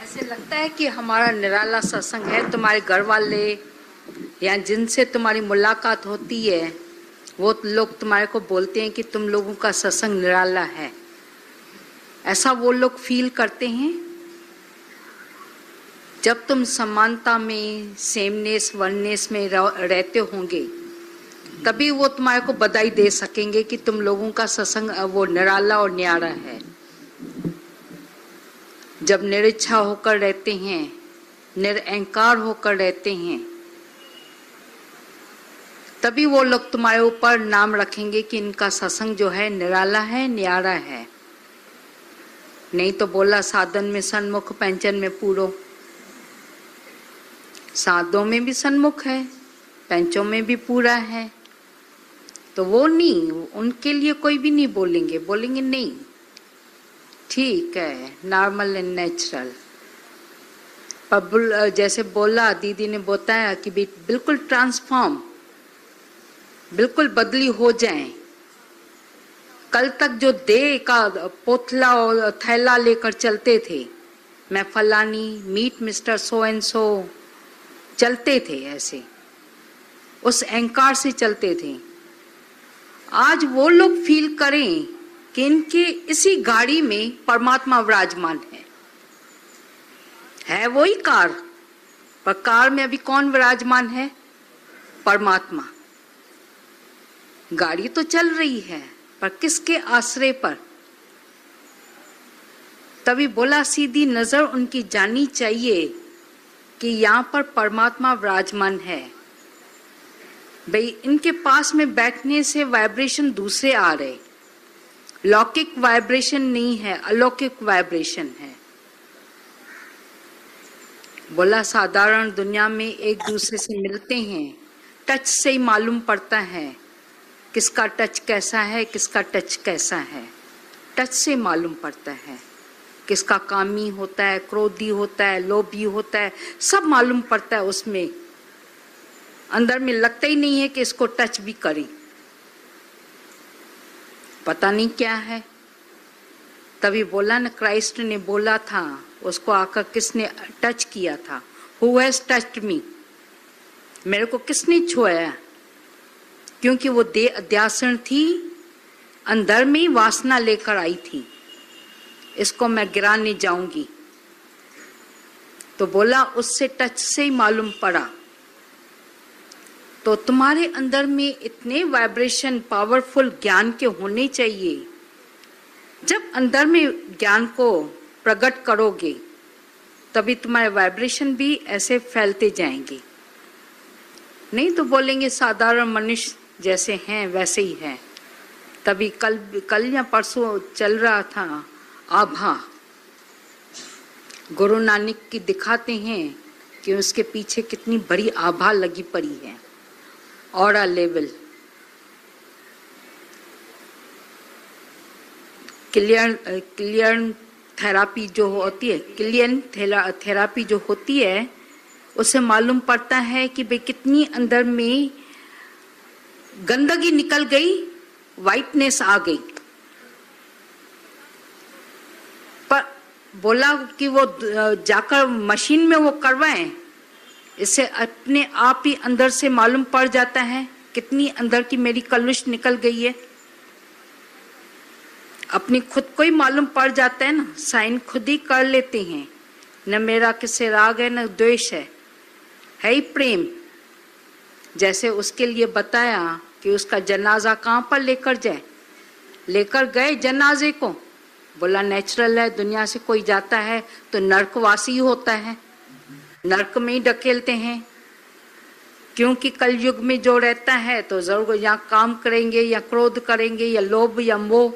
ऐसे लगता है कि हमारा निराला सत्संग है। तुम्हारे घर वाले या जिनसे तुम्हारी मुलाकात होती है वो लोग तुम्हारे को बोलते हैं कि तुम लोगों का सत्संग निराला है। ऐसा वो लोग फील करते हैं। जब तुम समानता में, सेमनेस, वननेस में रहते होंगे तभी वो तुम्हारे को बधाई दे सकेंगे कि तुम लोगों का सत्संग वो निराला और न्यारा है। जब निरिच्छा होकर रहते हैं, निरअहकार होकर रहते हैं, तभी वो लोग तुम्हारे ऊपर नाम रखेंगे कि इनका सत्संग जो है निराला है, न्यारा है। नहीं तो बोला साधन में सन्मुख, पंचन में पूरो। साधों में भी सन्मुख है, पंचों में भी पूरा है। तो वो नहीं, उनके लिए कोई भी नहीं बोलेंगे नहीं, ठीक है, नॉर्मल एंड नेचुरल। पर जैसे बोला दीदी ने बताया कि बिल्कुल ट्रांसफॉर्म, बिल्कुल बदली हो जाए। कल तक जो देह का पोथला और थैला लेकर चलते थे, मैं फलानी, meet mister so and so, चलते थे ऐसे, उस अहंकार से चलते थे। आज वो लोग फील करें कि इनके इसी गाड़ी में परमात्मा विराजमान है वही कार, पर कार में अभी कौन विराजमान है? परमात्मा। गाड़ी तो चल रही है पर किसके आश्रय पर? तभी बोला सीधी नजर उनकी जानी चाहिए कि यहाँ पर परमात्मा विराजमान है। भाई इनके पास में बैठने से वाइब्रेशन दूसरे आ रहे, लौकिक वाइब्रेशन नहीं है, अलौकिक वाइब्रेशन है। बोला साधारण दुनिया में एक दूसरे से मिलते हैं, टच से ही मालूम पड़ता है किसका टच कैसा है, किसका टच कैसा है। टच से मालूम पड़ता है किसका कामी होता है, क्रोधी होता है, लोभी होता है, सब मालूम पड़ता है उसमें। अंदर में लगता ही नहीं है कि इसको टच भी करें, पता नहीं क्या है। तभी बोला ना, क्राइस्ट ने बोला था, उसको आकर किसने टच किया था? हु हैज टच्ड मी? मेरे को किसने छुआ? क्योंकि वो देह अध्यासन थी, अंदर में वासना लेकर आई थी, इसको मैं गिराने जाऊंगी। तो बोला उससे टच से ही मालूम पड़ा। तो तुम्हारे अंदर में इतने वाइब्रेशन पावरफुल ज्ञान के होने चाहिए। जब अंदर में ज्ञान को प्रकट करोगे तभी तुम्हारे वाइब्रेशन भी ऐसे फैलते जाएंगे। नहीं तो बोलेंगे साधारण मनुष्य जैसे हैं वैसे ही हैं। तभी कल या परसों चल रहा था आभा, गुरु नानक की दिखाते हैं कि उसके पीछे कितनी बड़ी आभा लगी पड़ी है। ऑरा लेवल, क्लियर थेरापी जो होती है, क्लियर थेरापी जो होती है, उससे मालूम पड़ता है कि भाई कितनी अंदर में गंदगी निकल गई, वाइटनेस आ गई। पर बोला कि वो जाकर मशीन में वो करवाएं, इससे अपने आप ही अंदर से मालूम पड़ जाता है कितनी अंदर की मेरी कलुष निकल गई है। अपनी खुद को ही मालूम पड़ जाता है ना, साइन खुद ही कर लेते हैं। न मेरा किससे राग है न द्वेष है ही प्रेम। जैसे उसके लिए बताया कि उसका जनाजा कहाँ पर लेकर जाए, लेकर गए जनाजे को। बोला नेचुरल है, दुनिया से कोई जाता है तो नरकवासी होता है, नरक में ही ढकेलते हैं। क्योंकि कलयुग में जो रहता है तो जरूर या काम करेंगे या क्रोध करेंगे या लोभ या मोह,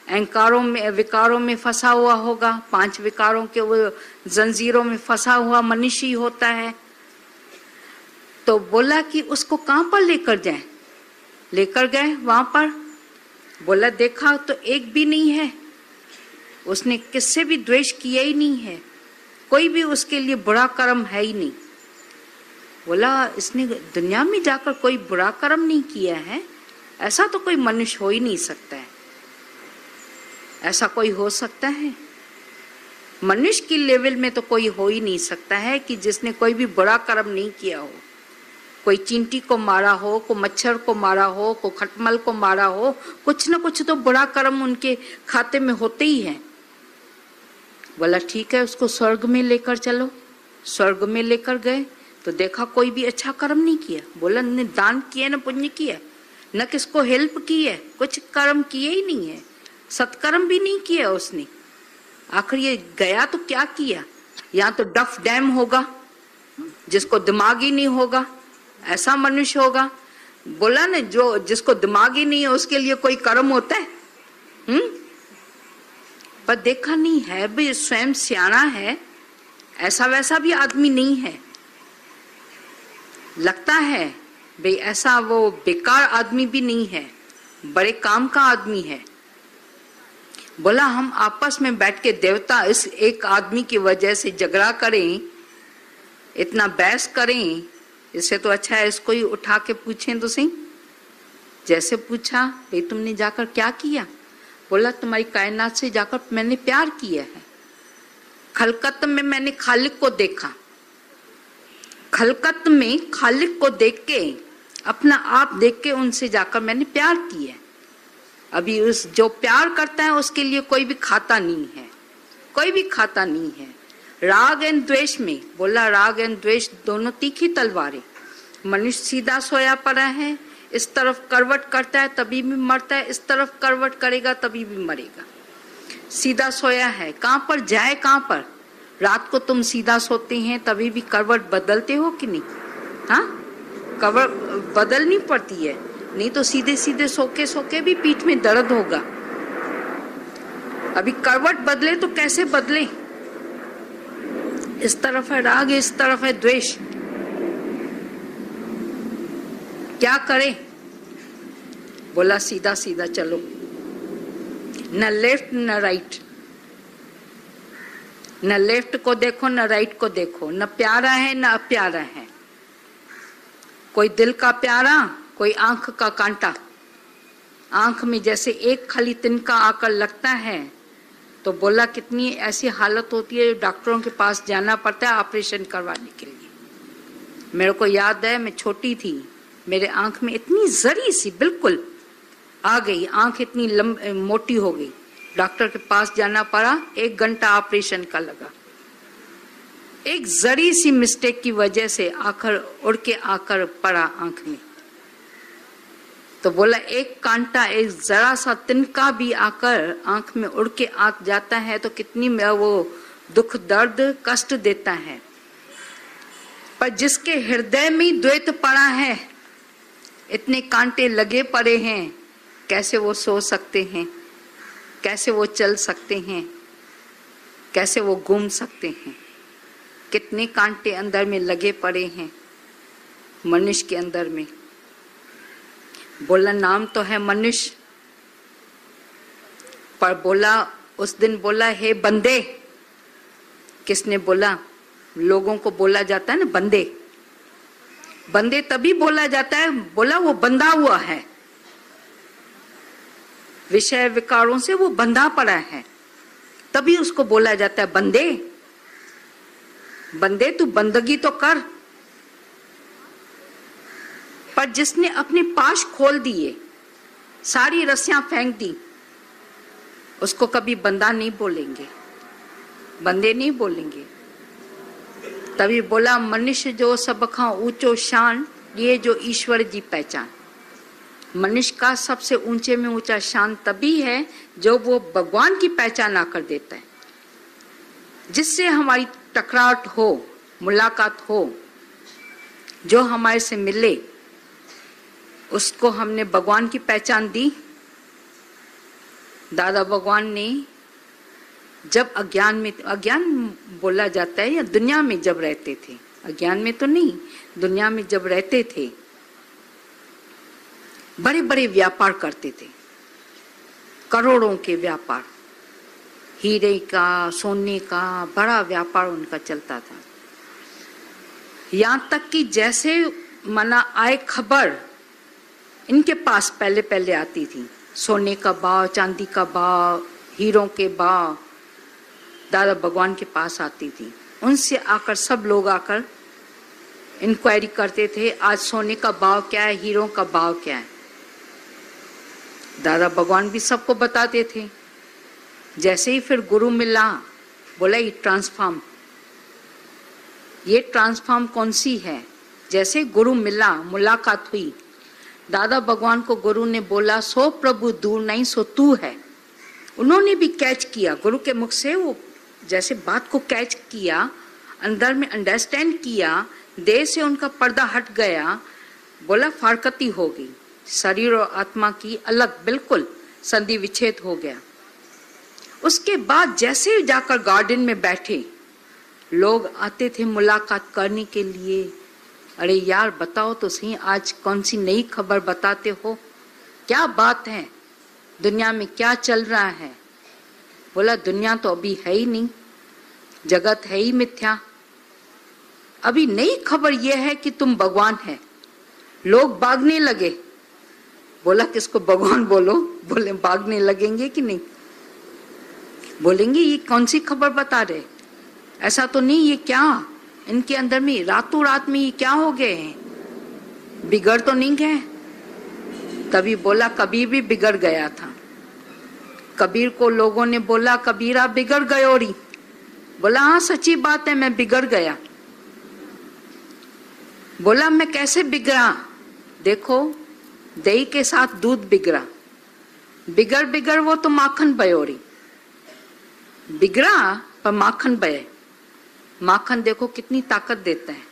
अहंकारों में, विकारों में फंसा हुआ होगा। 5 विकारों के वो जंजीरों में फंसा हुआ मनुष्य होता है। तो बोला कि उसको कहाँ पर लेकर जाए? लेकर गए वहां पर। बोला देखा तो एक भी नहीं है, उसने किससे भी द्वेष किया ही नहीं है, कोई भी उसके लिए बुरा कर्म है ही नहीं। बोला इसने दुनिया में जाकर कोई बुरा कर्म नहीं किया है, ऐसा तो कोई मनुष्य हो ही नहीं सकता है। ऐसा कोई हो सकता है? मनुष्य की लेवल में तो कोई हो ही नहीं सकता है कि जिसने कोई भी बुरा कर्म नहीं किया हो। कोई चींटी को मारा हो, कोई मच्छर को मारा हो, कोई खटमल को मारा हो, कुछ ना कुछ तो बुरा कर्म उनके खाते में होते ही है। बोला ठीक है, उसको स्वर्ग में लेकर चलो। स्वर्ग में लेकर गए तो देखा कोई भी अच्छा कर्म नहीं किया। बोला न दान किया न पुण्य किया, न किसको हेल्प की है, कुछ कर्म किए ही नहीं है, सत्कर्म भी नहीं किया उसने। आखिर ये गया तो क्या किया? यहाँ तो डफ डैम होगा, जिसको दिमाग ही नहीं होगा ऐसा मनुष्य होगा। बोला ना, जो जिसको दिमाग ही नहीं है उसके लिए कोई कर्म होता है? पर देखा नहीं है भी, स्वयं सियाना है, ऐसा वैसा भी आदमी नहीं है। लगता है भाई ऐसा वो बेकार आदमी भी नहीं है, बड़े काम का आदमी है। बोला हम आपस में बैठ के देवता इस एक आदमी की वजह से झगड़ा करें, इतना बहस करें, इससे तो अच्छा है इसको ही उठा के पूछें तो सही। जैसे पूछा भाई तुमने जाकर क्या किया? बोला तुम्हारी कायनात से जाकर मैंने प्यार किया है। खलकत में मैंने खालिक को देखा, खलकत में खालिक को देख के, अपना आप देख के उनसे जाकर मैंने प्यार किया। अभी उस जो प्यार करता है उसके लिए कोई भी खाता नहीं है, कोई भी खाता नहीं है। राग एंड द्वेष में, बोला राग एंड द्वेष दोनों तीखी तलवारें। मनुष्य सीधा सोया पड़ा है, इस तरफ करवट करता है तभी भी मरता है, इस तरफ करवट करेगा तभी भी मरेगा। सीधा सोया है, कहाँ पर जाए कहाँ पर? रात को तुम सीधा सोते हैं तभी भी करवट बदलते हो कि नहीं? हाँ, करवट बदलनी पड़ती है, नहीं तो सीधे सीधे सोके सोके भी पीठ में दर्द होगा। अभी करवट बदले तो कैसे बदले? इस तरफ है राग, इस तरफ है द्वेष, क्या करे? बोला सीधा सीधा चलो, न लेफ्ट न राइट, न लेफ्ट को देखो न राइट को देखो, न प्यारा है न अप्यारा है। कोई दिल का प्यारा, कोई आंख का कांटा। आंख में जैसे एक खाली तिनका आकर लगता है तो बोला कितनी ऐसी हालत होती है, डॉक्टरों के पास जाना पड़ता है ऑपरेशन करवाने के लिए। मेरे को याद है, मैं छोटी थी, मेरे आंख में इतनी जरी सी बिल्कुल आ गई, आंख इतनी मोटी हो गई, डॉक्टर के पास जाना पड़ा, 1 घंटा ऑपरेशन का लगा। एक जरी सी मिस्टेक की वजह से आकर उड़ के आकर पड़ा आंख में। तो बोला एक कांटा, एक जरा सा तिनका भी आकर आंख में उड़ के आ जाता है तो कितनी वो दुख दर्द कष्ट देता है। पर जिसके हृदय में द्वैत पड़ा है, इतने कांटे लगे पड़े हैं, कैसे वो सो सकते हैं, कैसे वो चल सकते हैं, कैसे वो घूम सकते हैं? कितने कांटे अंदर में लगे पड़े हैं मनुष्य के अंदर में। बोला नाम तो है मनुष्य, पर बोला उस दिन बोला हे बंदे। किसने बोला? लोगों को बोला जाता है ना बंदे, बंदे तभी बोला जाता है, बोला वो बंधा हुआ है, विषय विकारों से वो बंधा पड़ा है, तभी उसको बोला जाता है बंदे। बंदे तू बंदगी तो कर। पर जिसने अपने पाश खोल दिए, सारी रस्सियां फेंक दी, उसको कभी बंदा नहीं बोलेंगे, बंदे नहीं बोलेंगे। तभी बोला मनुष्य जो सब खां ऊंचो शान, ये जो ईश्वर जी पहचान। मनुष्य का सबसे ऊंचे में ऊंचा शान तभी है जो वो भगवान की पहचान आकर देता है। जिससे हमारी टकराहट हो, मुलाकात हो, जो हमारे से मिले, उसको हमने भगवान की पहचान दी। दादा भगवान ने जब अज्ञान में, अज्ञान बोला जाता है या दुनिया में जब रहते थे, अज्ञान में तो नहीं, दुनिया में जब रहते थे, बड़े बड़े व्यापार करते थे, करोड़ों के व्यापार, हीरे का, सोने का बड़ा व्यापार उनका चलता था। यहाँ तक कि जैसे मना आए खबर इनके पास पहले पहले आती थी, सोने का भाव, चांदी का भाव, हीरों के भाव, दादा भगवान के पास आती थी। उनसे आकर सब लोग आकर इंक्वायरी करते थे, आज सोने का भाव क्या है, हीरो का भाव क्या है। दादा भगवान भी सबको बताते थे। जैसे ही फिर गुरु मिला, बोला ये ट्रांसफॉर्म कौन सी है। जैसे गुरु मिला, मुलाकात हुई, दादा भगवान को गुरु ने बोला, सो प्रभु दूर नहीं सो तू है। उन्होंने भी कैच किया गुरु के मुख से, वो जैसे बात को कैच किया, अंदर में अंडरस्टैंड किया, देह से उनका पर्दा हट गया। बोला फारकती हो गई, शरीर और आत्मा की अलग बिल्कुल संधि विच्छेद हो गया। उसके बाद जैसे जाकर गार्डन में बैठे, लोग आते थे मुलाकात करने के लिए। अरे यार बताओ तो सही, आज कौन सी नई खबर बताते हो, क्या बात है, दुनिया में क्या चल रहा है। बोला दुनिया तो अभी है ही नहीं, जगत है ही मिथ्या, अभी नई खबर यह है कि तुम भगवान है। लोग भागने लगे। बोला किसको भगवान बोलो। बोले भागने लगेंगे कि नहीं, बोलेंगे ये कौन सी खबर बता रहे, ऐसा तो नहीं, ये क्या इनके अंदर में रातों रात में ये क्या हो गए हैं, बिगड़ तो नहीं गए। तभी बोला कबीर भी बिगड़ गया था। कबीर को लोगों ने बोला कबीरा बिगड़ गयोरी। बोला हाँ सच्ची बात है, मैं बिगड़ गया। बोला मैं कैसे बिगड़ा, देखो दही के साथ दूध बिगड़ा, बिगड़ वो तो माखन बयोरी। बिगड़ा पर माखन बये। माखन देखो कितनी ताकत देता है।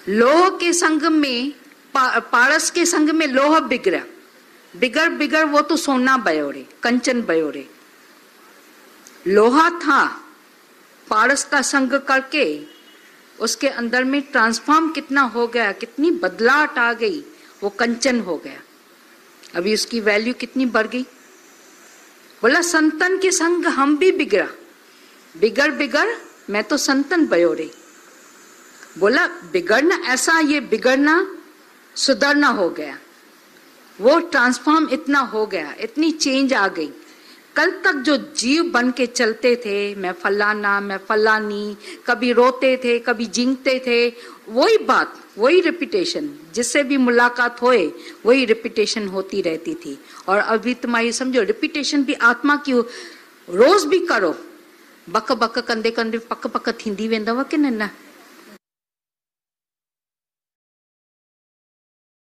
लोह के संग में पारस के संग में लोह बिगड़ा, बिगड़ वो तो सोना बयोरे, कंचन बयोरे। लोहा था, पारस का संग करके उसके अंदर में ट्रांसफॉर्म कितना हो गया, कितनी बदलाहट आ गई, वो कंचन हो गया। अभी उसकी वैल्यू कितनी बढ़ गई। बोला संतन के संग हम भी बिगड़ा, बिगड़ मैं तो संतन बयोरे। बोला बिगड़ना ऐसा, ये बिगड़ना सुधरना हो गया, वो ट्रांसफॉर्म इतना हो गया, इतनी चेंज आ गई। कल तक जो जीव बन के चलते थे, मैं फलाना मैं फलानी, कभी रोते थे कभी जींगते थे, वही बात, वही रिपीटेशन, जिससे भी मुलाकात होए वही रिपीटेशन होती रहती थी। और अभी तुम्हारी समझो रिपीटेशन भी आत्मा की रोज भी करो, बक बक कंदे कंदे पक पक थींदी वेंदव कि न।